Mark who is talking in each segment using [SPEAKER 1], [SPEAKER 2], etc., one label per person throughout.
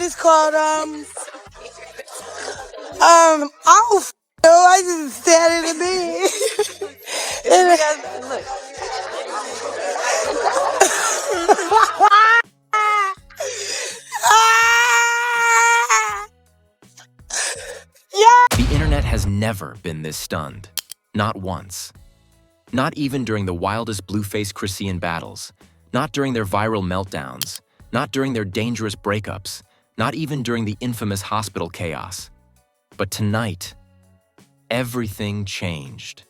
[SPEAKER 1] is called off. No, I just sat in the bed. And
[SPEAKER 2] Look.
[SPEAKER 3] The internet has never been this stunned. Not once. Not even during the wildest Blueface Chrisean battles. Not during their viral meltdowns. Not during their dangerous breakups. Not even during the infamous hospital chaos. But tonight, everything changed.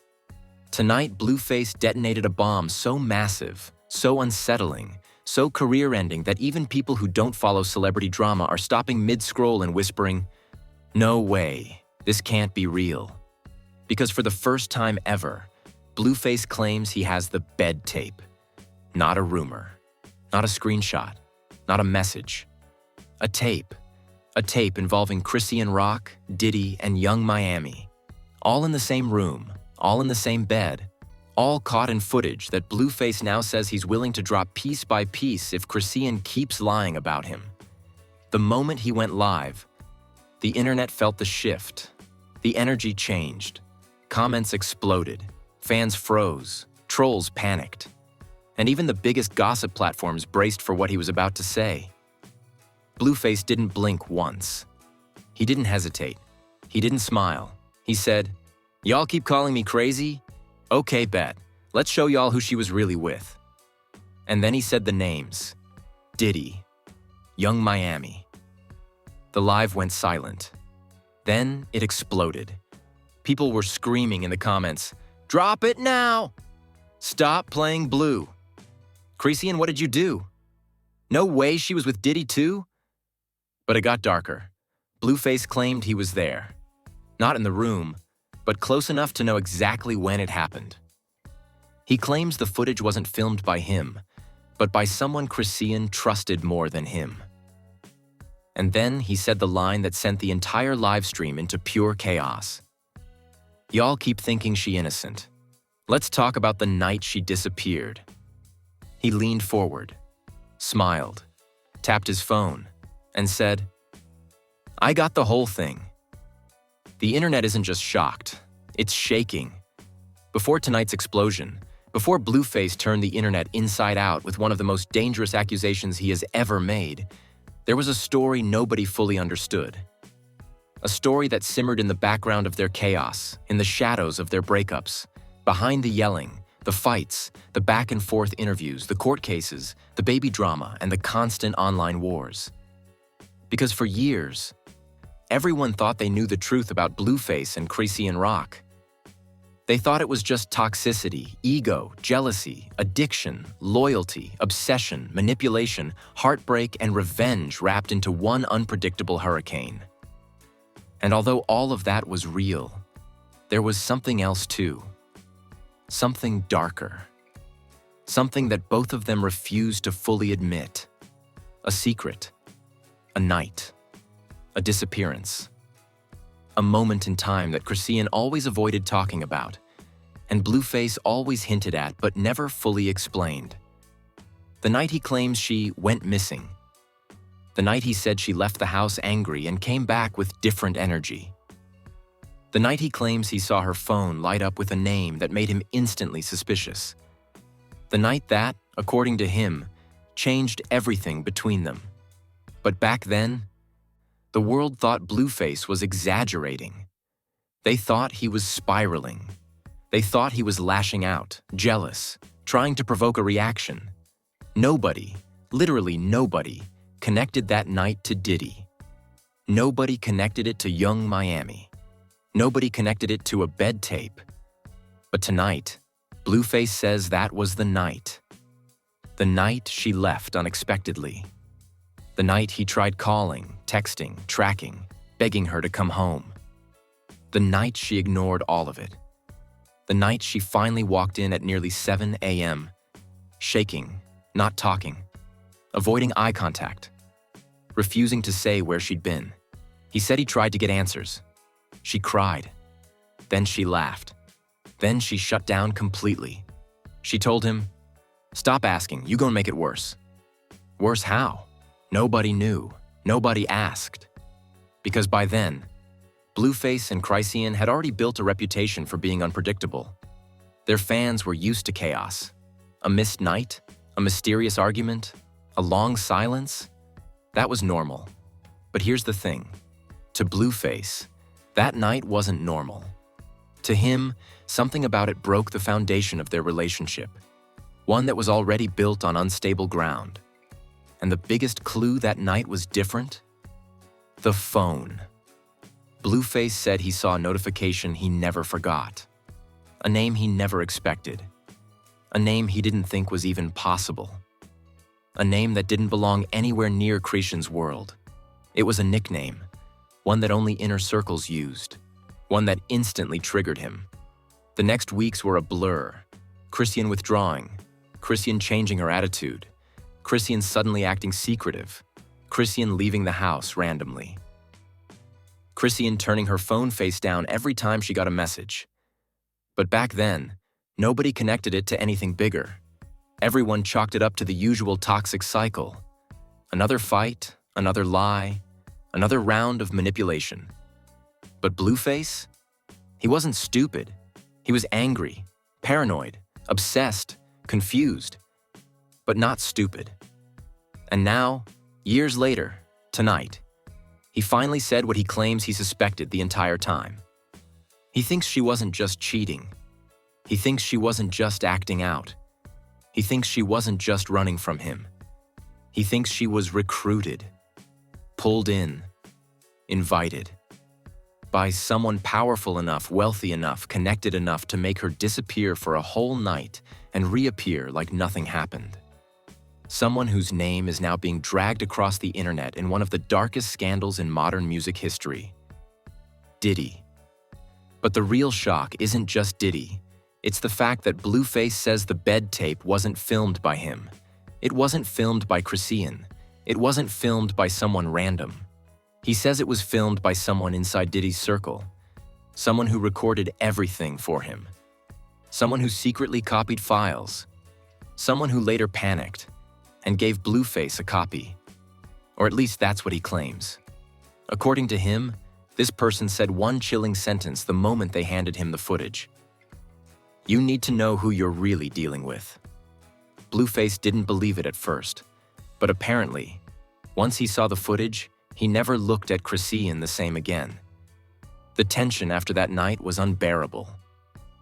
[SPEAKER 3] Tonight, Blueface detonated a bomb so massive, so unsettling, so career-ending that even people who don't follow celebrity drama are stopping mid-scroll and whispering, "No way, this can't be real." Because for the first time ever, Blueface claims he has the bed tape. Not a rumor, not a screenshot, not a message. A tape. A tape involving Chrisean Rock, Diddy, and Young Miami. All in the same room, all in the same bed, all caught in footage that Blueface now says he's willing to drop piece by piece if Chrisean keeps lying about him. The moment he went live, the internet felt the shift. The energy changed. Comments exploded. Fans froze. Trolls panicked. And even the biggest gossip platforms braced for what he was about to say. Blueface didn't blink once. He didn't hesitate. He didn't smile. He said, "Y'all keep calling me crazy? Okay, bet. Let's show y'all who she was really with." And then he said the names. Diddy. Young Miami. The live went silent. Then it exploded. People were screaming in the comments, "Drop it now! Stop playing Blue. Chrisean, what did you do? No way she was with Diddy too?" But it got darker. Blueface claimed he was there. Not in the room, but close enough to know exactly when it happened. He claims the footage wasn't filmed by him, but by someone Chrisean trusted more than him. And then he said the line that sent the entire livestream into pure chaos. "Y'all keep thinking she innocent. Let's talk about the night she disappeared." He leaned forward, smiled, tapped his phone, and said, "I got the whole thing." The internet isn't just shocked, it's shaking. Before tonight's explosion, before Blueface turned the internet inside out with one of the most dangerous accusations he has ever made, there was a story nobody fully understood. A story that simmered in the background of their chaos, in the shadows of their breakups, behind the yelling, the fights, the back-and-forth interviews, the court cases, the baby drama, and the constant online wars. Because for years, everyone thought they knew the truth about Blueface and Chrisean Rock. They thought it was just toxicity, ego, jealousy, addiction, loyalty, obsession, manipulation, heartbreak, and revenge wrapped into one unpredictable hurricane. And although all of that was real, there was something else too. Something darker. Something that both of them refused to fully admit. A secret. A night. A disappearance. A moment in time that Chrisean always avoided talking about, and Blueface always hinted at but never fully explained. The night he claims she went missing. The night he said she left the house angry and came back with different energy. The night he claims he saw her phone light up with a name that made him instantly suspicious. The night that, according to him, changed everything between them. But back then, the world thought Blueface was exaggerating. They thought he was spiraling. They thought he was lashing out, jealous, trying to provoke a reaction. Nobody, literally nobody, connected that night to Diddy. Nobody connected it to Young Miami. Nobody connected it to a bed tape. But tonight, Blueface says that was the night. The night she left unexpectedly. The night he tried calling, texting, tracking, begging her to come home. The night she ignored all of it. The night she finally walked in at nearly 7 a.m., shaking, not talking, avoiding eye contact, refusing to say where she'd been. He said he tried to get answers. She cried. Then she laughed. Then she shut down completely. She told him, "Stop asking, you gonna make it worse." Worse how? Nobody knew. Nobody asked. Because by then, Blueface and Chrisean had already built a reputation for being unpredictable. Their fans were used to chaos. A missed night, a mysterious argument, a long silence. That was normal. But here's the thing. To Blueface, that night wasn't normal. To him, something about it broke the foundation of their relationship, one that was already built on unstable ground. And the biggest clue that night was different? The phone. Blueface said he saw a notification he never forgot. A name he never expected. A name he didn't think was even possible. A name that didn't belong anywhere near Chrisean's world. It was a nickname, one that only inner circles used, one that instantly triggered him. The next weeks were a blur. Chrisean withdrawing, Chrisean changing her attitude, Chrisean suddenly acting secretive, Chrisean leaving the house randomly. Chrisean turning her phone face down every time she got a message. But back then, nobody connected it to anything bigger. Everyone chalked it up to the usual toxic cycle. Another fight, another lie, another round of manipulation. But Blueface? He wasn't stupid. He was angry, paranoid, obsessed, confused, but not stupid. And now, years later, tonight, he finally said what he claims he suspected the entire time. He thinks she wasn't just cheating. He thinks she wasn't just acting out. He thinks she wasn't just running from him. He thinks she was recruited, pulled in, invited by someone powerful enough, wealthy enough, connected enough to make her disappear for a whole night and reappear like nothing happened. Someone whose name is now being dragged across the internet in one of the darkest scandals in modern music history. Diddy. But the real shock isn't just Diddy. It's the fact that Blueface says the bed tape wasn't filmed by him. It wasn't filmed by Chrisean. It wasn't filmed by someone random. He says it was filmed by someone inside Diddy's circle. Someone who recorded everything for him. Someone who secretly copied files. Someone who later panicked and gave Blueface a copy. Or at least that's what he claims. According to him, this person said one chilling sentence the moment they handed him the footage. "You need to know who you're really dealing with." Blueface didn't believe it at first, but apparently, once he saw the footage, he never looked at Chrisean the same again. The tension after that night was unbearable.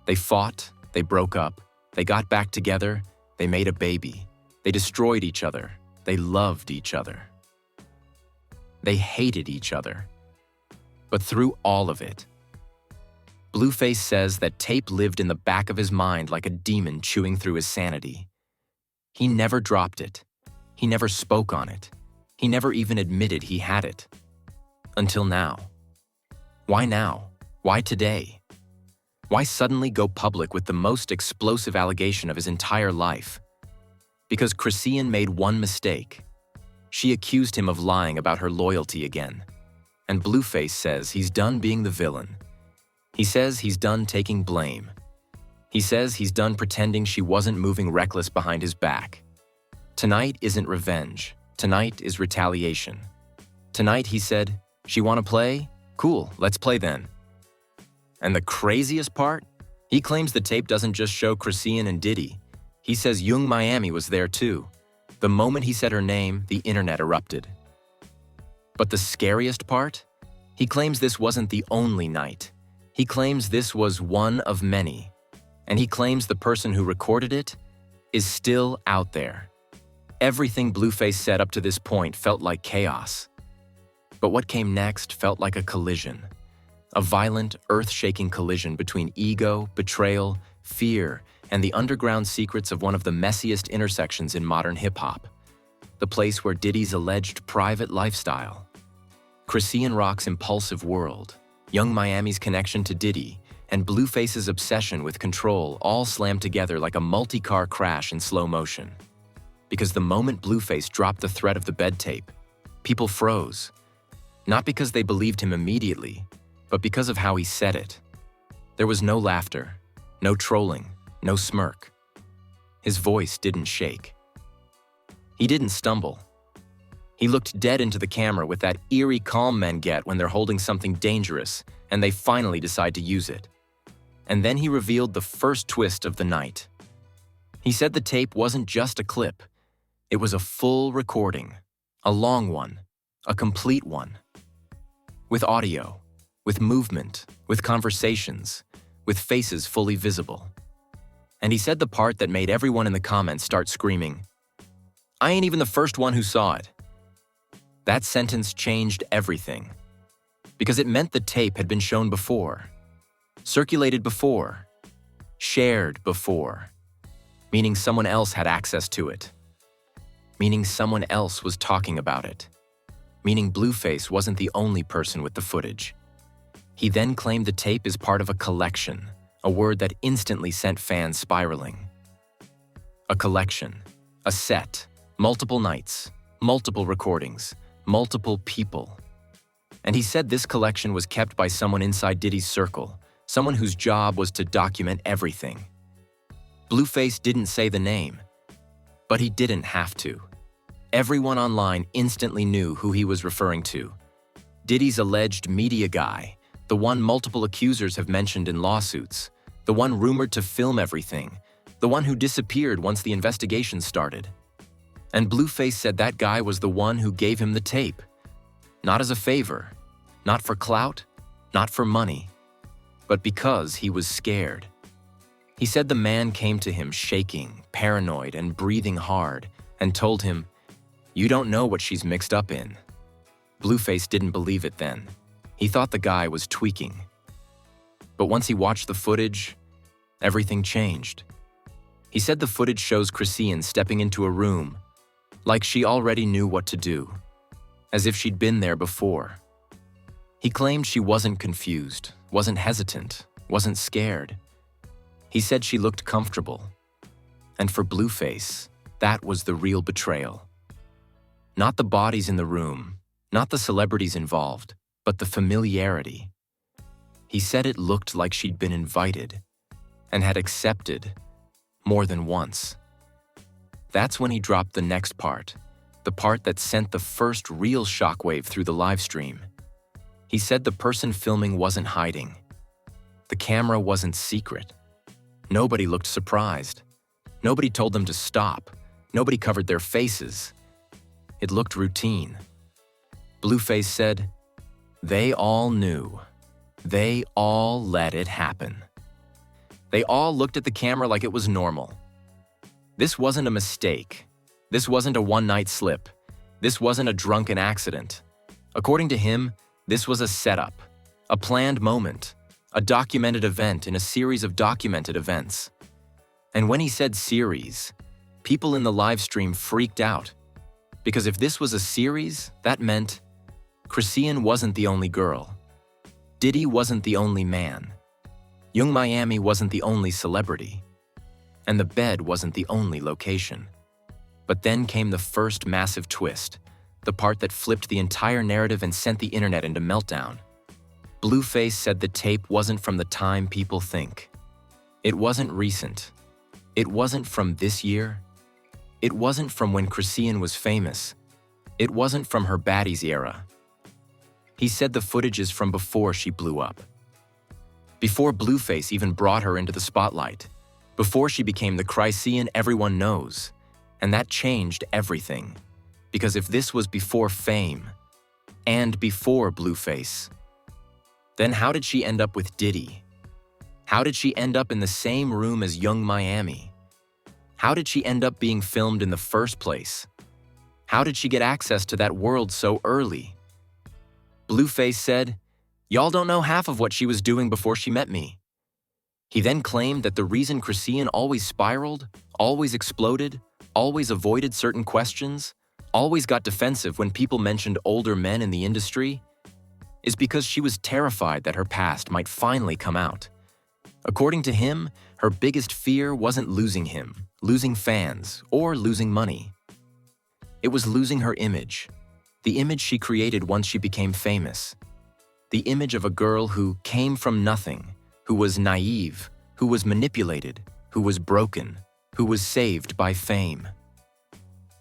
[SPEAKER 3] They fought, they broke up, they got back together, they made a baby. They destroyed each other. They loved each other. They hated each other. But through all of it, Blueface says that tape lived in the back of his mind like a demon chewing through his sanity. He never dropped it. He never spoke on it. He never even admitted he had it. Until now. Why now? Why today? Why suddenly go public with the most explosive allegation of his entire life? Because Chrisean made one mistake. She accused him of lying about her loyalty again. And Blueface says he's done being the villain. He says he's done taking blame. He says he's done pretending she wasn't moving reckless behind his back. Tonight isn't revenge. Tonight is retaliation. Tonight, he said, "She wanna play? Cool, let's play then." And the craziest part? He claims the tape doesn't just show Chrisean and Diddy. He says Yung Miami was there too. The moment he said her name, the internet erupted. But the scariest part? He claims this wasn't the only night. He claims this was one of many. And he claims the person who recorded it is still out there. Everything Blueface said up to this point felt like chaos. But what came next felt like a collision. A violent, earth-shaking collision between ego, betrayal, fear, and the underground secrets of one of the messiest intersections in modern hip-hop. The place where Diddy's alleged private lifestyle, Chrisean Rock's impulsive world, Yung Miami's connection to Diddy, and Blueface's obsession with control all slammed together like a multi-car crash in slow motion. Because the moment Blueface dropped the thread of the bed tape, people froze. Not because they believed him immediately, but because of how he said it. There was no laughter, no trolling, no smirk. His voice didn't shake. He didn't stumble. He looked dead into the camera with that eerie calm men get when they're holding something dangerous and they finally decide to use it. And then he revealed the first twist of the night. He said the tape wasn't just a clip. It was a full recording, a long one, a complete one. With audio, with movement, with conversations, with faces fully visible. And he said the part that made everyone in the comments start screaming, "I ain't even the first one who saw it." That sentence changed everything. Because it meant the tape had been shown before, circulated before, shared before, meaning someone else had access to it, meaning someone else was talking about it, meaning Blueface wasn't the only person with the footage. He then claimed the tape is part of a collection, a word that instantly sent fans spiraling. A collection, a set, multiple nights, multiple recordings, multiple people. And he said this collection was kept by someone inside Diddy's circle, someone whose job was to document everything. Blueface didn't say the name, but he didn't have to. Everyone online instantly knew who he was referring to. Diddy's alleged media guy, the one multiple accusers have mentioned in lawsuits, the one rumored to film everything, the one who disappeared once the investigation started. And Blueface said that guy was the one who gave him the tape. Not as a favor, not for clout, not for money, but because he was scared. He said the man came to him shaking, paranoid, and breathing hard, and told him, "You don't know what she's mixed up in." Blueface didn't believe it then. He thought the guy was tweaking. But once he watched the footage, everything changed. He said the footage shows Chrisean stepping into a room, like she already knew what to do, as if she'd been there before. He claimed she wasn't confused, wasn't hesitant, wasn't scared. He said she looked comfortable. And for Blueface, that was the real betrayal. Not the bodies in the room, not the celebrities involved, but the familiarity. He said it looked like she'd been invited and had accepted more than once. That's when he dropped the next part, the part that sent the first real shockwave through the live stream. He said the person filming wasn't hiding. The camera wasn't secret. Nobody looked surprised. Nobody told them to stop. Nobody covered their faces. It looked routine. Blueface said, "They all knew. They all let it happen." They all looked at the camera like it was normal. This wasn't a mistake. This wasn't a one-night slip. This wasn't a drunken accident. According to him, this was a setup, a planned moment, a documented event in a series of documented events. And when he said series, people in the live stream freaked out. Because if this was a series, that meant Chrisean wasn't the only girl. Diddy wasn't the only man. Young Miami wasn't the only celebrity. And the bed wasn't the only location. But then came the first massive twist, the part that flipped the entire narrative and sent the internet into meltdown. Blueface said the tape wasn't from the time people think. It wasn't recent. It wasn't from this year. It wasn't from when Chrisean was famous. It wasn't from her baddies era. He said the footage is from before she blew up. Before Blueface even brought her into the spotlight. Before she became the Chrisean everyone knows. And that changed everything. Because if this was before fame, and before Blueface, then how did she end up with Diddy? How did she end up in the same room as Young Miami? How did she end up being filmed in the first place? How did she get access to that world so early? Blueface said, "Y'all don't know half of what she was doing before she met me." He then claimed that the reason Chrisean always spiraled, always exploded, always avoided certain questions, always got defensive when people mentioned older men in the industry, is because she was terrified that her past might finally come out. According to him, her biggest fear wasn't losing him, losing fans, or losing money. It was losing her image, the image she created once she became famous. The image of a girl who came from nothing, who was naive, who was manipulated, who was broken, who was saved by fame.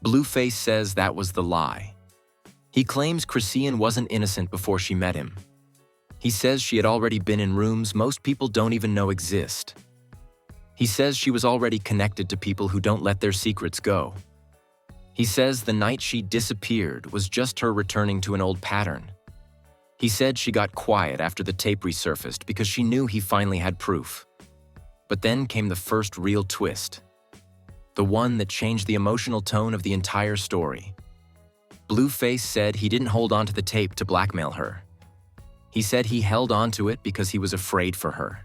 [SPEAKER 3] Blueface says that was the lie. He claims Chrisean wasn't innocent before she met him. He says she had already been in rooms most people don't even know exist. He says she was already connected to people who don't let their secrets go. He says the night she disappeared was just her returning to an old pattern. He said she got quiet after the tape resurfaced because she knew he finally had proof. But then came the first real twist. The one that changed the emotional tone of the entire story. Blueface said he didn't hold on to the tape to blackmail her. He said he held on to it because he was afraid for her.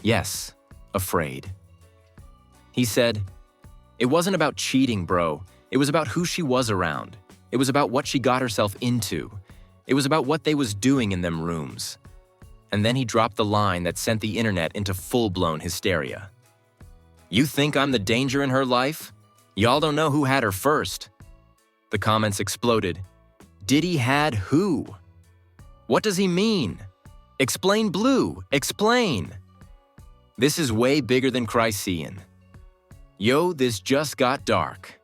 [SPEAKER 3] Yes, afraid. He said, "It wasn't about cheating, bro. It was about who she was around. It was about what she got herself into. It was about what they was doing in them rooms." And then he dropped the line that sent the internet into full-blown hysteria. "You think I'm the danger in her life? Y'all don't know who had her first." The comments exploded. Diddy had who? What does he mean? Explain, Blue, explain. This is way bigger than Chrisean. Yo, this just got dark.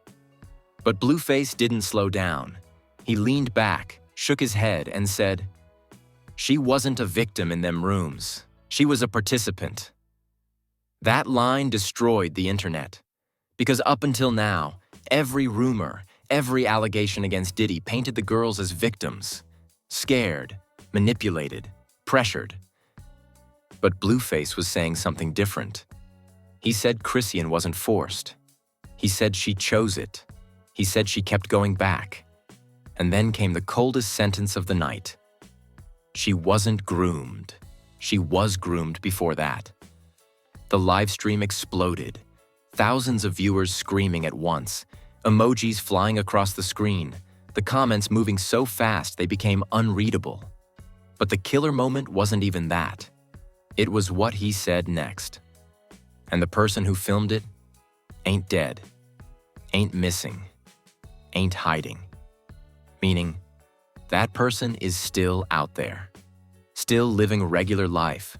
[SPEAKER 3] But Blueface didn't slow down. He leaned back, shook his head, and said, "She wasn't a victim in them rooms. She was a participant." That line destroyed the internet. Because up until now, every rumor, every allegation against Diddy painted the girls as victims. Scared, manipulated, pressured. But Blueface was saying something different. He said Chrisean wasn't forced. He said she chose it. He said she kept going back. And then came the coldest sentence of the night. She wasn't groomed. She was groomed before that. The live stream exploded. Thousands of viewers screaming at once, emojis flying across the screen, the comments moving so fast they became unreadable. But the killer moment wasn't even that. It was what he said next. And the person who filmed it ain't dead, ain't missing, ain't hiding. Meaning, that person is still out there, still living regular life,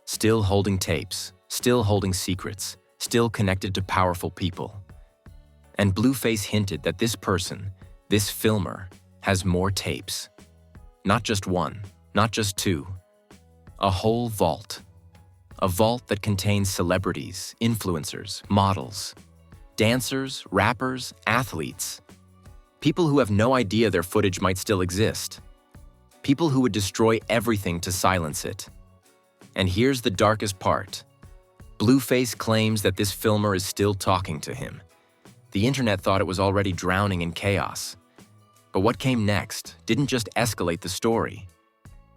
[SPEAKER 3] still holding tapes, still holding secrets, still connected to powerful people. And Blueface hinted that this person, this filmer, has more tapes. Not just one, not just two. A whole vault. A vault that contains celebrities, influencers, models, dancers, rappers, athletes. People who have no idea their footage might still exist. People who would destroy everything to silence it. And here's the darkest part. Blueface claims that this filmer is still talking to him. The internet thought it was already drowning in chaos. But what came next didn't just escalate the story.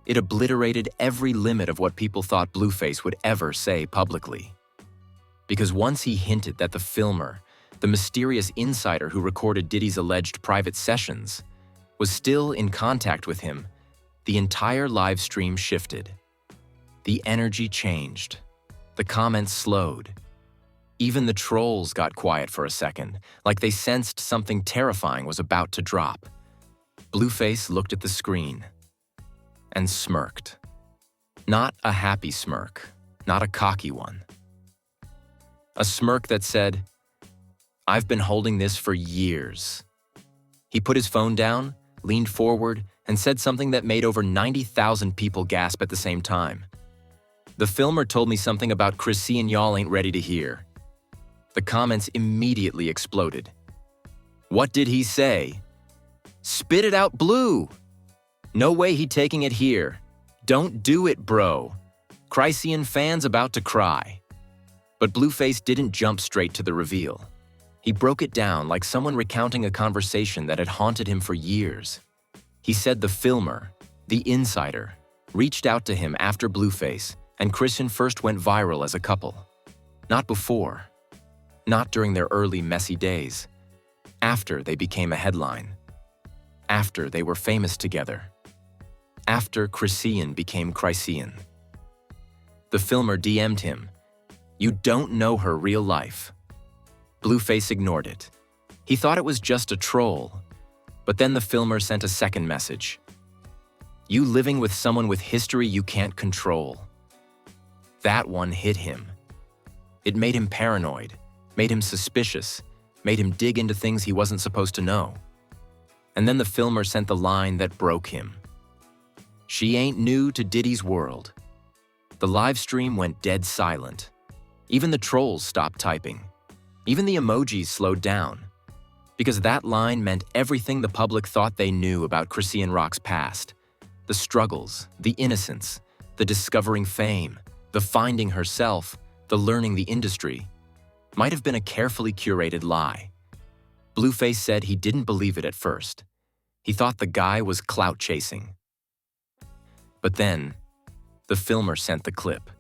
[SPEAKER 3] It obliterated every limit of what people thought Blueface would ever say publicly. Because once he hinted that the filmer, the mysterious insider who recorded Diddy's alleged private sessions, was still in contact with him, the entire live stream shifted. The energy changed. The comments slowed. Even the trolls got quiet for a second, like they sensed something terrifying was about to drop. Blueface looked at the screen and smirked. Not a happy smirk, not a cocky one. A smirk that said, "I've been holding this for years." He put his phone down, leaned forward, and said something that made over 90,000 people gasp at the same time. "The filmer told me something about Chrisean y'all ain't ready to hear." The comments immediately exploded. "What did he say? Spit it out, Blue! No way he taking it here. Don't do it, bro. Chrisean fans about to cry." But Blueface didn't jump straight to the reveal. He broke it down like someone recounting a conversation that had haunted him for years. He said the filmer, the insider, reached out to him after Blueface and Chrisean first went viral as a couple. Not before. Not during their early messy days. After they became a headline. After they were famous together. After Chrisean became Chrisean. The filmer DM'd him, "You don't know her real life." Blueface ignored it. He thought it was just a troll. But then the filmer sent a second message. "You living with someone with history you can't control." That one hit him. It made him paranoid, made him suspicious, made him dig into things he wasn't supposed to know. And then the filmer sent the line that broke him. She ain't new to Diddy's world. The live stream went dead silent. Even the trolls stopped typing. Even the emojis slowed down. Because that line meant everything the public thought they knew about Chrisean Rock's past. The struggles, the innocence, the discovering fame, the finding herself, the learning the industry, might have been a carefully curated lie. Blueface said he didn't believe it at first. He thought the guy was clout chasing. But then, the filmer sent the clip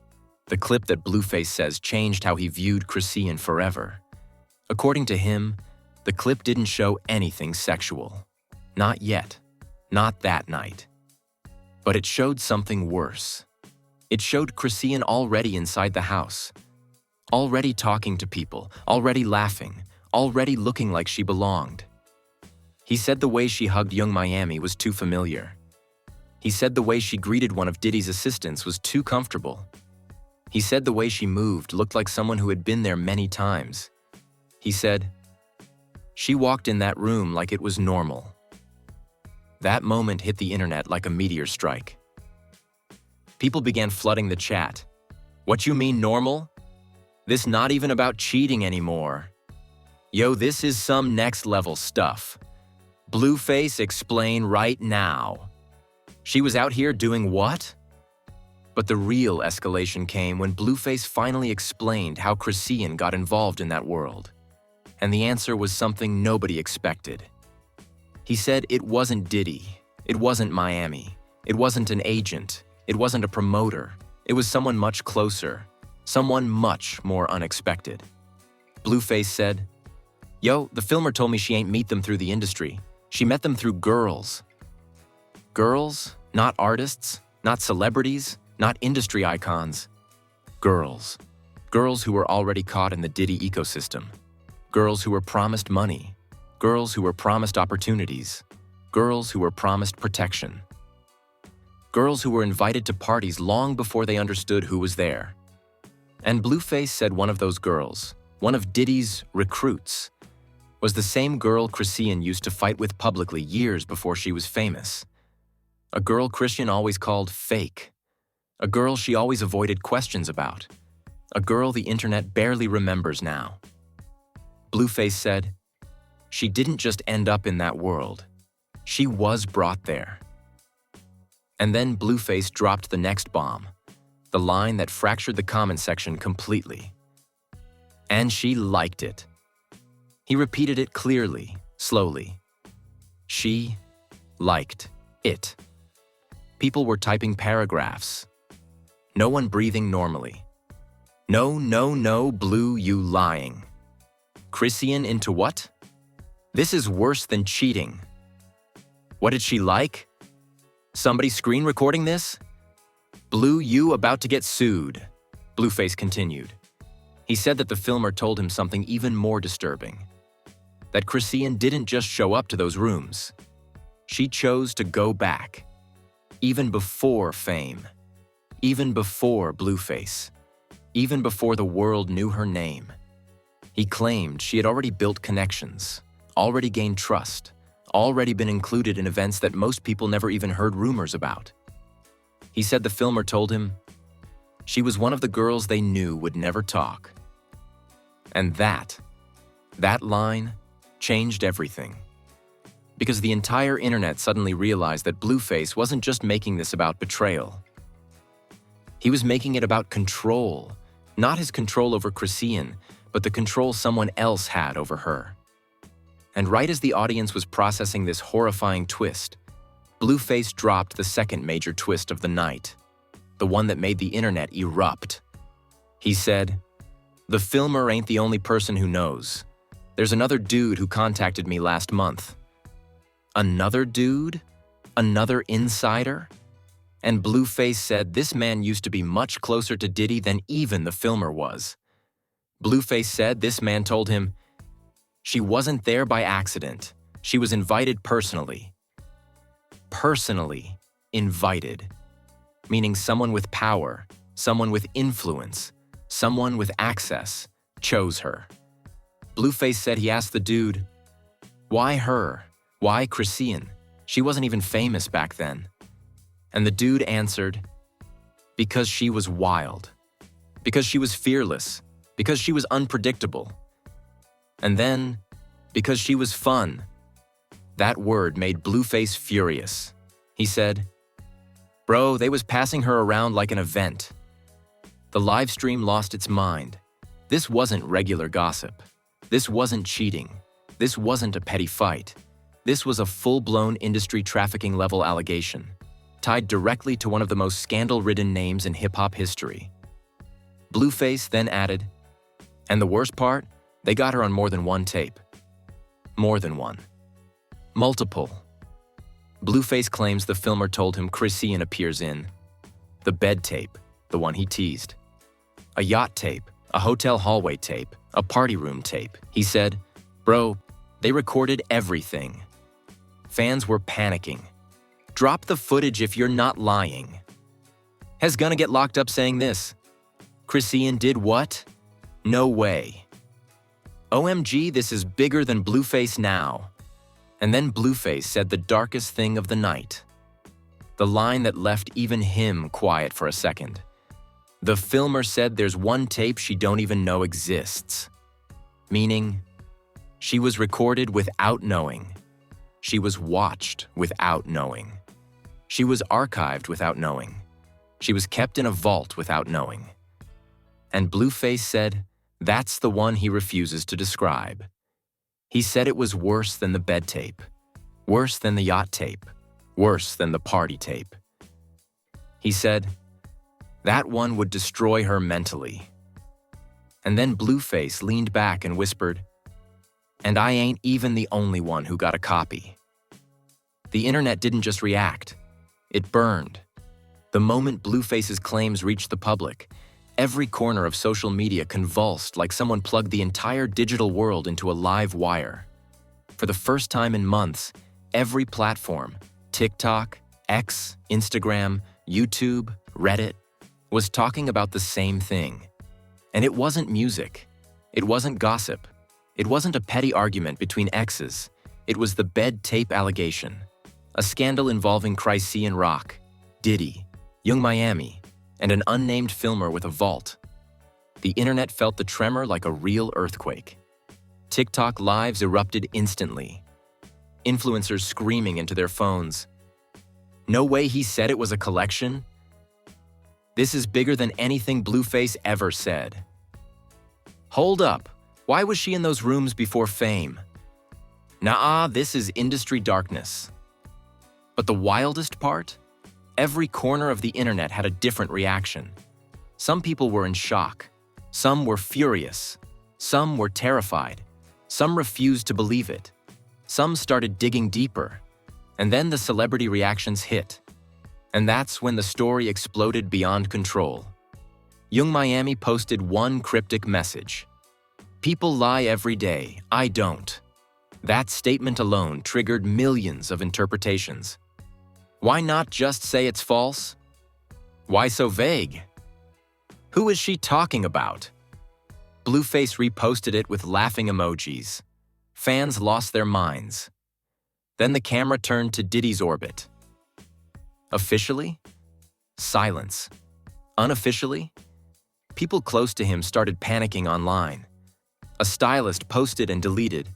[SPEAKER 3] that Blueface says changed how he viewed Chrisean forever. According to him, the clip didn't show anything sexual. Not yet. Not that night. But it showed something worse. It showed Chrisean already inside the house. Already talking to people, already laughing, already looking like she belonged. He said the way she hugged Young Miami was too familiar. He said the way she greeted one of Diddy's assistants was too comfortable. He said the way she moved looked like someone who had been there many times. He said, she walked in that room like it was normal. That moment hit the internet like a meteor strike. People began flooding the chat. What you mean normal? This not even about cheating anymore. Yo, this is some next level stuff. Blueface, explain right now. She was out here doing what? But the real escalation came when Blueface finally explained how Chrisean got involved in that world. And the answer was something nobody expected. He said it wasn't Diddy, it wasn't Miami, it wasn't an agent, it wasn't a promoter, it was someone much closer, someone much more unexpected. Blueface said, yo, the filmer told me she ain't meet them through the industry. She met them through girls. Girls, not artists, not celebrities, not industry icons. Girls. Girls who were already caught in the Diddy ecosystem. Girls who were promised money. Girls who were promised opportunities. Girls who were promised protection. Girls who were invited to parties long before they understood who was there. And Blueface said one of those girls, one of Diddy's recruits, was the same girl Chrisean used to fight with publicly years before she was famous. A girl Chrisean always called fake. A girl she always avoided questions about. A girl the internet barely remembers now. Blueface said, she didn't just end up in that world. She was brought there. And then Blueface dropped the next bomb, the line that fractured the comment section completely. And she liked it. He repeated it clearly, slowly. She liked it. People were typing paragraphs. No one breathing normally. No, Blue, you lying. Chrisean into what? This is worse than cheating. What did she like? Somebody screen recording this? Blue, you about to get sued, Blueface continued. He said that the filmer told him something even more disturbing. That Chrisean didn't just show up to those rooms. She chose to go back. Even before fame. Even before Blueface. Even before the world knew her name. He claimed she had already built connections, already gained trust, already been included in events that most people never even heard rumors about. He said the filmer told him she was one of the girls they knew would never talk. And that line changed everything. Because the entire internet suddenly realized that Blueface wasn't just making this about betrayal. He was making it about control, not his control over Chrisean, but the control someone else had over her. And right as the audience was processing this horrifying twist, Blueface dropped the second major twist of the night, the one that made the internet erupt. He said, the filmer ain't the only person who knows. There's another dude who contacted me last month. Another dude? Another insider? And Blueface said this man used to be much closer to Diddy than even the filmer was. Blueface said this man told him, she wasn't there by accident. She was invited personally. Personally invited. Meaning someone with power, someone with influence, someone with access, chose her. Blueface said he asked the dude, why her? Why Chrisean? She wasn't even famous back then. And the dude answered, because she was wild. Because she was fearless. Because she was unpredictable. And then, because she was fun. That word made Blueface furious. He said, "Bro, they was passing her around like an event." The live stream lost its mind. This wasn't regular gossip. This wasn't cheating. This wasn't a petty fight. This was a full-blown industry trafficking level allegation, tied directly to one of the most scandal-ridden names in hip-hop history. Blueface then added, and the worst part, they got her on more than one tape. More than one. Multiple. Blueface claims the filmer told him Chrisean appears in the bed tape, the one he teased, a yacht tape, a hotel hallway tape, a party room tape. He said, "Bro, they recorded everything." Fans were panicking. Drop the footage if you're not lying. Has gonna get locked up saying this. Chrisean did what? No way. OMG, this is bigger than Blueface now. And then Blueface said the darkest thing of the night. The line that left even him quiet for a second. The filmer said there's one tape she don't even know exists. Meaning, she was recorded without knowing. She was watched without knowing. She was archived without knowing. She was kept in a vault without knowing. And Blueface said, that's the one he refuses to describe. He said it was worse than the bed tape, worse than the yacht tape, worse than the party tape. He said, that one would destroy her mentally. And then Blueface leaned back and whispered, and I ain't even the only one who got a copy. The internet didn't just react, it burned. The moment Blueface's claims reached the public, every corner of social media convulsed like someone plugged the entire digital world into a live wire. For the first time in months, every platform, TikTok, X, Instagram, YouTube, Reddit, was talking about the same thing. And it wasn't music. It wasn't gossip. It wasn't a petty argument between exes. It was the bed tape allegation, a scandal involving Chrisean Rock, Diddy, Young Miami, and an unnamed filmer with a vault. The internet felt the tremor like a real earthquake. TikTok lives erupted instantly. Influencers screaming into their phones. No way he said it was a collection? This is bigger than anything Blueface ever said. Hold up, why was she in those rooms before fame? Nah, this is industry darkness. But the wildest part? Every corner of the internet had a different reaction. Some people were in shock. Some were furious. Some were terrified. Some refused to believe it. Some started digging deeper. And then the celebrity reactions hit. And that's when the story exploded beyond control. Young Miami posted one cryptic message. People lie every day, I don't. That statement alone triggered millions of interpretations. Why not just say it's false? Why so vague? Who is she talking about? Blueface reposted it with laughing emojis. Fans lost their minds. Then the camera turned to Diddy's orbit. Officially? Silence. Unofficially? People close to him started panicking online. A stylist posted and deleted,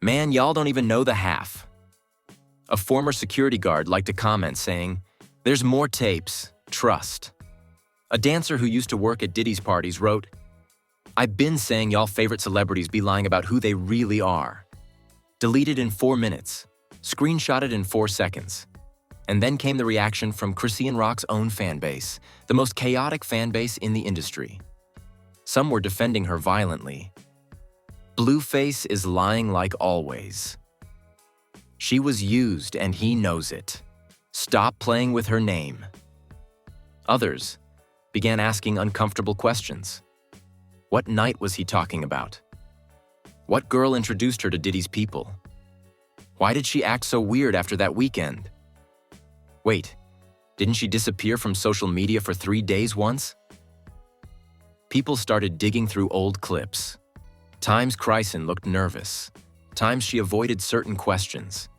[SPEAKER 3] "Man, y'all don't even know the half." A former security guard liked a comment saying, "There's more tapes, trust." A dancer who used to work at Diddy's parties wrote, "I've been saying y'all favorite celebrities be lying about who they really are." Deleted in 4 minutes, screenshotted in 4 seconds. And then came the reaction from Chrisean Rock's own fan base, the most chaotic fan base in the industry. Some were defending her violently. Blueface is lying like always. She was used and he knows it. Stop playing with her name. Others began asking uncomfortable questions. What night was he talking about? What girl introduced her to Diddy's people? Why did she act so weird after that weekend? Wait, didn't she disappear from social media for 3 days once? People started digging through old clips. Time's Chrisean looked nervous. times she avoided certain questions,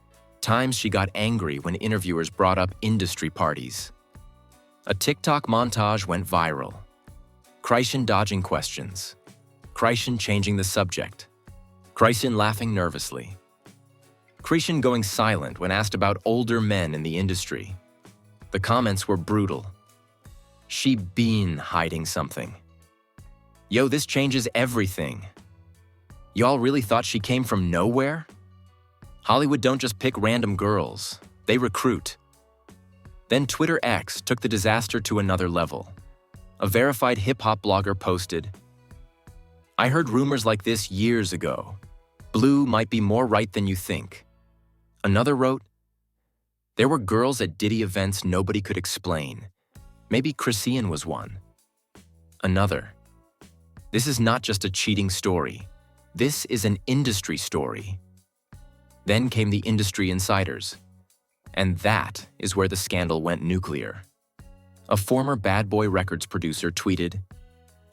[SPEAKER 3] times she got angry when interviewers brought up industry parties. A TikTok montage went viral. Chrisean dodging questions. Chrisean changing the subject. Chrisean laughing nervously. Chrisean going silent when asked about older men in the industry. The comments were brutal. She been hiding something. Yo, this changes everything. Y'all really thought she came from nowhere? Hollywood don't just pick random girls, they recruit. Then Twitter X took the disaster to another level. A verified hip-hop blogger posted, "I heard rumors like this years ago. Blue might be more right than you think." Another wrote, "There were girls at Diddy events nobody could explain. Maybe Chrisean was one." Another, "This is not just a cheating story. This is an industry story." Then came the industry insiders. And that is where the scandal went nuclear. A former Bad Boy Records producer tweeted,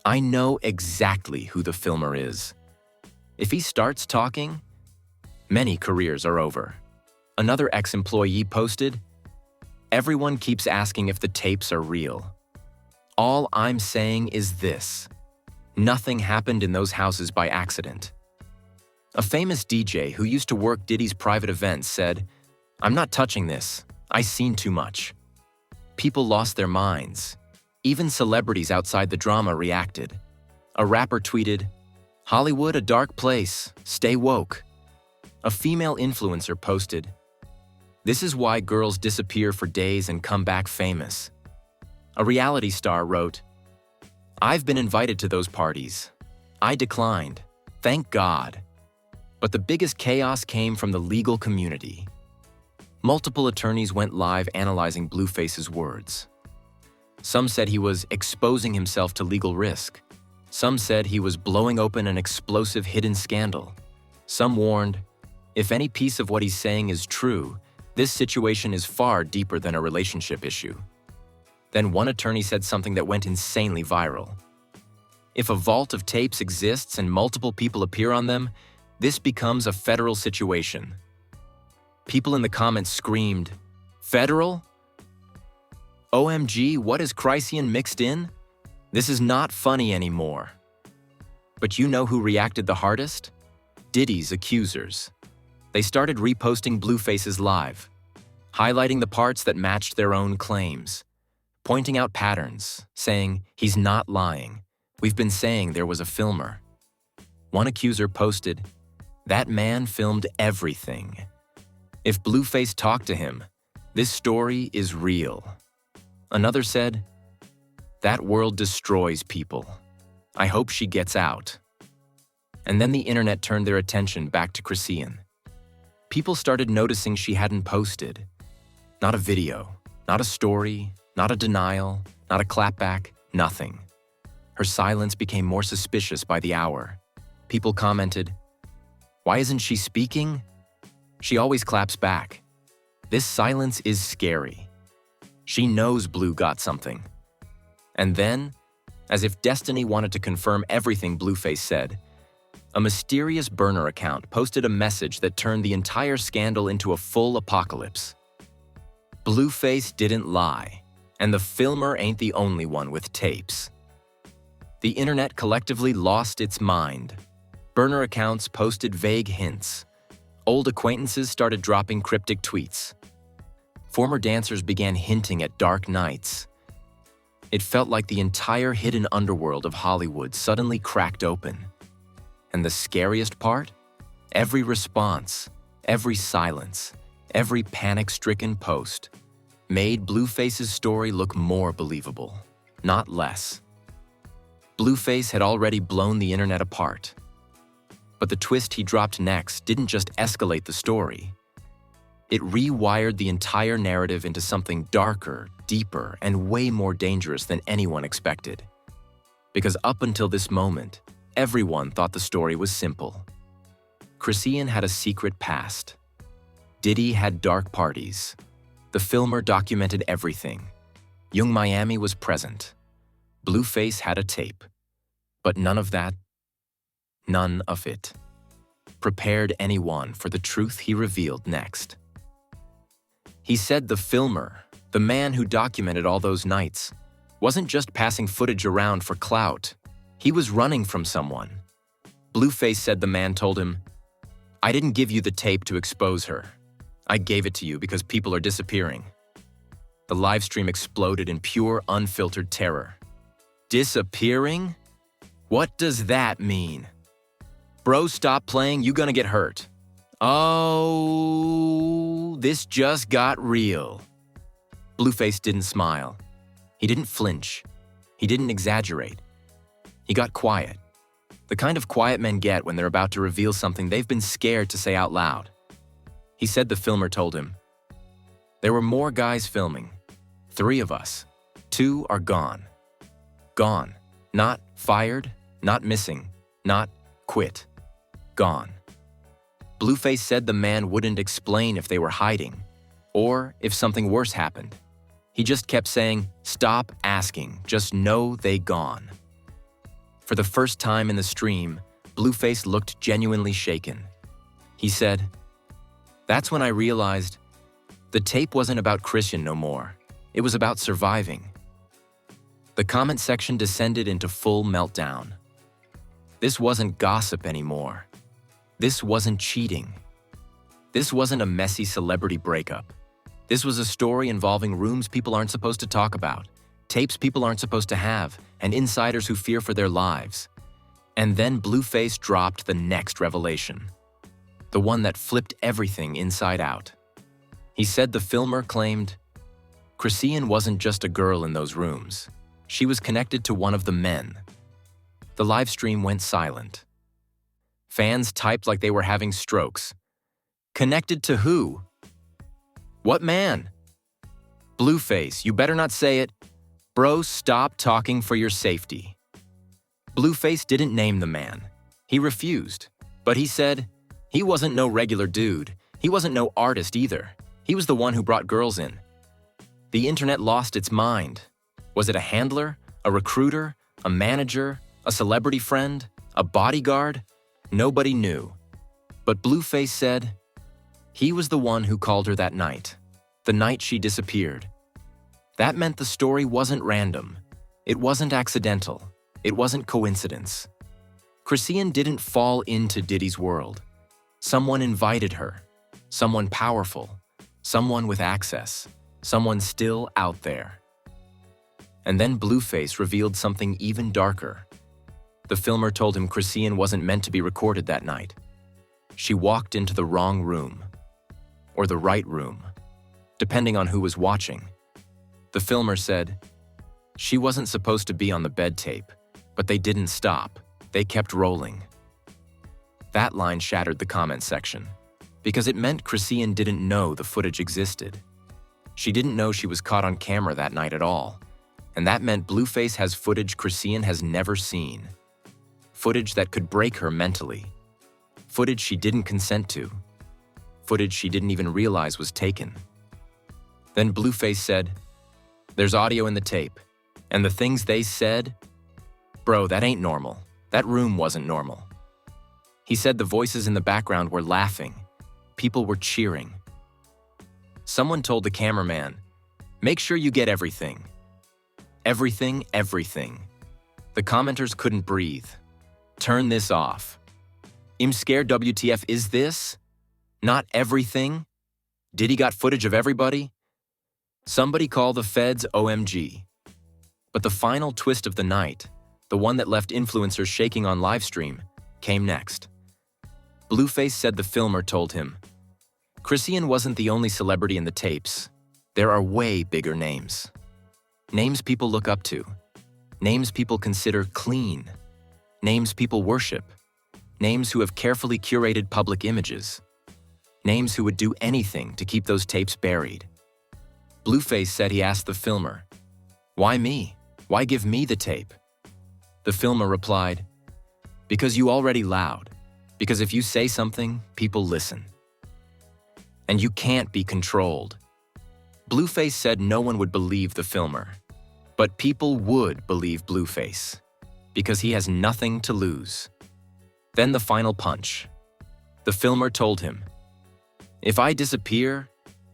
[SPEAKER 3] "I know exactly who the filmer is. If he starts talking, many careers are over." Another ex-employee posted, "Everyone keeps asking if the tapes are real. All I'm saying is this: nothing happened in those houses by accident." A famous DJ who used to work Diddy's private events said, "I'm not touching this. I seen too much." People lost their minds. Even celebrities outside the drama reacted. A rapper tweeted, "Hollywood a dark place. Stay woke." A female influencer posted, "This is why girls disappear for days and come back famous." A reality star wrote, "I've been invited to those parties. I declined. Thank God." But the biggest chaos came from the legal community. Multiple attorneys went live analyzing Blueface's words. Some said he was exposing himself to legal risk. Some said he was blowing open an explosive hidden scandal. Some warned, if any piece of what he's saying is true, this situation is far deeper than a relationship issue. Then one attorney said something that went insanely viral. If a vault of tapes exists and multiple people appear on them, this becomes a federal situation. People in the comments screamed, "Federal? OMG, what is Chrisean mixed in? This is not funny anymore." But you know who reacted the hardest? Diddy's accusers. They started reposting Blueface's live, highlighting the parts that matched their own claims, pointing out patterns, saying, "He's not lying. We've been saying there was a filmer." One accuser posted, "That man filmed everything. If Blueface talked to him, this story is real." Another said, "That world destroys people. I hope she gets out." And then the internet turned their attention back to Chrisean. People started noticing she hadn't posted. Not a video, not a story, not a denial, not a clapback, nothing. Her silence became more suspicious by the hour. People commented, "Why isn't she speaking? She always claps back. This silence is scary. She knows Blue got something." And then, as if destiny wanted to confirm everything Blueface said, a mysterious burner account posted a message that turned the entire scandal into a full apocalypse. Blueface didn't lie, and the filmer ain't the only one with tapes. The internet collectively lost its mind. Burner accounts posted vague hints. Old acquaintances started dropping cryptic tweets. Former dancers began hinting at dark nights. It felt like the entire hidden underworld of Hollywood suddenly cracked open. And the scariest part? Every response, every silence, every panic-stricken post made Blueface's story look more believable, not less. Blueface had already blown the internet apart. But the twist he dropped next didn't just escalate the story. It rewired the entire narrative into something darker, deeper, and way more dangerous than anyone expected. Because up until this moment, everyone thought the story was simple. Chrisean had a secret past. Diddy had dark parties. The filmer documented everything. Young Miami was present. Blueface had a tape. But none of that, none of it. prepared anyone for the truth he revealed next. He said the filmer, the man who documented all those nights, wasn't just passing footage around for clout. He was running from someone. Blueface said the man told him, "I didn't give you the tape to expose her. I gave it to you because people are disappearing." The livestream exploded in pure, unfiltered terror. Disappearing? What does that mean? Bro, stop playing, you gonna get hurt. Oh, this just got real. Blueface didn't smile. He didn't flinch. He didn't exaggerate. He got quiet. The kind of quiet men get when they're about to reveal something they've been scared to say out loud. He said the filmer told him, "There were more guys filming. 3 of us. 2 are gone. Gone. Not fired, not missing, not quit. Gone." Blueface said the man wouldn't explain if they were hiding, or if something worse happened. He just kept saying, "Stop asking, just know they gone." For the first time in the stream, Blueface looked genuinely shaken. He said, "That's when I realized the tape wasn't about Chrisean no more. It was about surviving." The comment section descended into full meltdown. This wasn't gossip anymore. This wasn't cheating. This wasn't a messy celebrity breakup. This was a story involving rooms people aren't supposed to talk about, tapes people aren't supposed to have, and insiders who fear for their lives. And then Blueface dropped the next revelation, the one that flipped everything inside out. He said the filmer claimed, Chrisean wasn't just a girl in those rooms. She was connected to one of the men. The live stream went silent. Fans typed like they were having strokes. Connected to who? What man? Blueface, you better not say it. Bro, stop talking for your safety. Blueface didn't name the man. He refused. But he said, he wasn't no regular dude. He wasn't no artist either. He was the one who brought girls in. The internet lost its mind. Was it a handler, a recruiter, a manager, a celebrity friend, a bodyguard? Nobody knew. But Blueface said, he was the one who called her that night, the night she disappeared. That meant the story wasn't random. It wasn't accidental. It wasn't coincidence. Chrisean didn't fall into Diddy's world. Someone invited her. Someone powerful. Someone with access. Someone still out there. And then Blueface revealed something even darker. The filmer told him Chrisean wasn't meant to be recorded that night. She walked into the wrong room. Or the right room, depending on who was watching. The filmer said, she wasn't supposed to be on the bed tape, but they didn't stop. They kept rolling. That line shattered the comment section, because it meant Chrisean didn't know the footage existed. She didn't know she was caught on camera that night at all, and that meant Blueface has footage Chrisean has never seen. Footage that could break her mentally. Footage she didn't consent to. Footage she didn't even realize was taken. Then Blueface said, there's audio in the tape, and the things they said, bro, that ain't normal. That room wasn't normal. He said the voices in the background were laughing. People were cheering. Someone told the cameraman, make sure you get everything. Everything, everything. The commenters couldn't breathe. Turn this off. I'm scared WTF, is this? Not everything? Diddy got footage of everybody? Somebody call the feds OMG. But the final twist of the night, the one that left influencers shaking on livestream, came next. Blueface said the filmer told him, Chrisean wasn't the only celebrity in the tapes. There are way bigger names. Names people look up to. Names people consider clean. Names people worship. Names who have carefully curated public images. Names who would do anything to keep those tapes buried. Blueface said he asked the filmer, why me? Why give me the tape? The filmer replied, because you already loud. Because if you say something, people listen. And you can't be controlled. Blueface said no one would believe the filmer. But people would believe Blueface. Because he has nothing to lose. Then the final punch. The filmer told him, "If I disappear,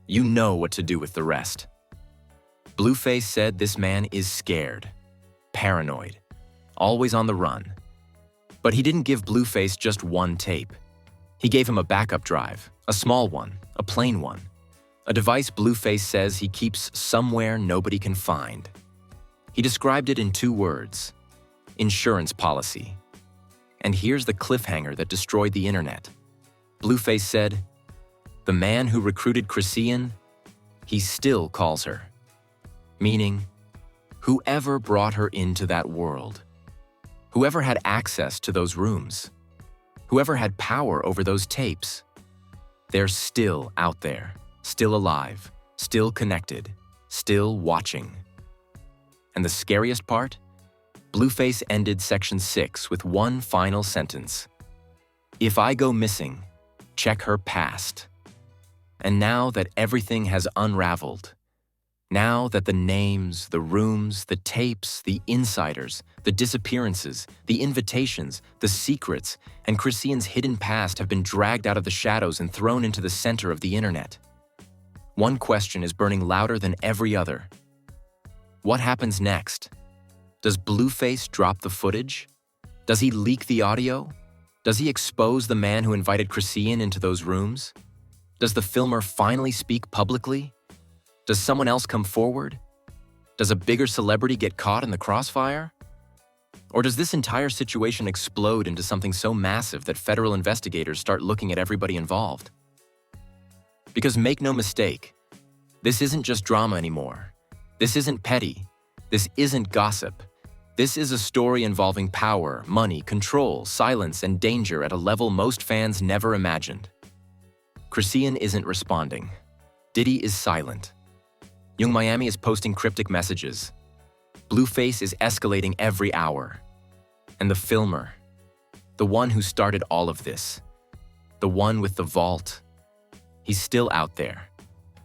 [SPEAKER 3] you know what to do with the rest." Blueface said this man is scared, paranoid, always on the run. But he didn't give Blueface just one tape. He gave him a backup drive, a small one, a plain one, a device Blueface says he keeps somewhere nobody can find. He described it in 2 words: insurance policy. And here's the cliffhanger that destroyed the internet. Blueface said, "The man who recruited Chrisean, he still calls her." Meaning, whoever brought her into that world, whoever had access to those rooms, whoever had power over those tapes, they're still out there, still alive, still connected, still watching. And the scariest part? Blueface ended Section 6 with one final sentence. "If I go missing, check her past." And now that everything has unraveled, now that the names, the rooms, the tapes, the insiders, the disappearances, the invitations, the secrets, and Chrisean's hidden past have been dragged out of the shadows and thrown into the center of the internet, one question is burning louder than every other. What happens next? Does Blueface drop the footage? Does he leak the audio? Does he expose the man who invited Chrisean into those rooms? Does the filmer finally speak publicly? Does someone else come forward? Does a bigger celebrity get caught in the crossfire? Or does this entire situation explode into something so massive that federal investigators start looking at everybody involved? Because make no mistake, this isn't just drama anymore. This isn't petty. This isn't gossip. This is a story involving power, money, control, silence, and danger at a level most fans never imagined. Chrisean isn't responding. Diddy is silent. Young Miami is posting cryptic messages. Blueface is escalating every hour. And the filmer, the one who started all of this, the one with the vault, he's still out there,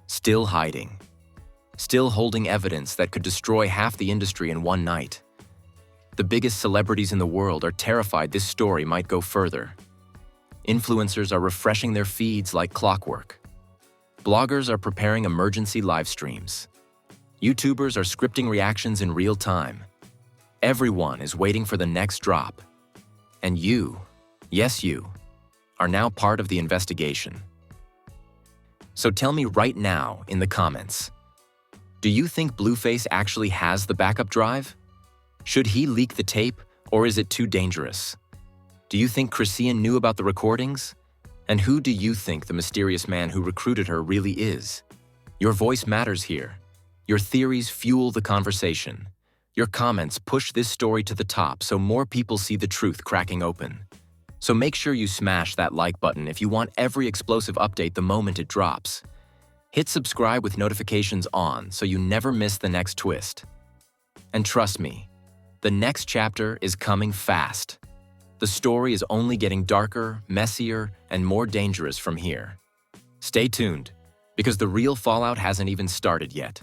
[SPEAKER 3] still hiding, still holding evidence that could destroy half the industry in one night. The biggest celebrities in the world are terrified this story might go further. Influencers are refreshing their feeds like clockwork. Bloggers are preparing emergency live streams. YouTubers are scripting reactions in real time. Everyone is waiting for the next drop. And you, yes you, are now part of the investigation. So tell me right now in the comments, do you think Blueface actually has the backup drive? Should he leak the tape, or is it too dangerous? Do you think Chrisean knew about the recordings? And who do you think the mysterious man who recruited her really is? Your voice matters here. Your theories fuel the conversation. Your comments push this story to the top so more people see the truth cracking open. So make sure you smash that like button if you want every explosive update the moment it drops. Hit subscribe with notifications on so you never miss the next twist. And trust me, the next chapter is coming fast. The story is only getting darker, messier, and more dangerous from here. Stay tuned, because the real fallout hasn't even started yet.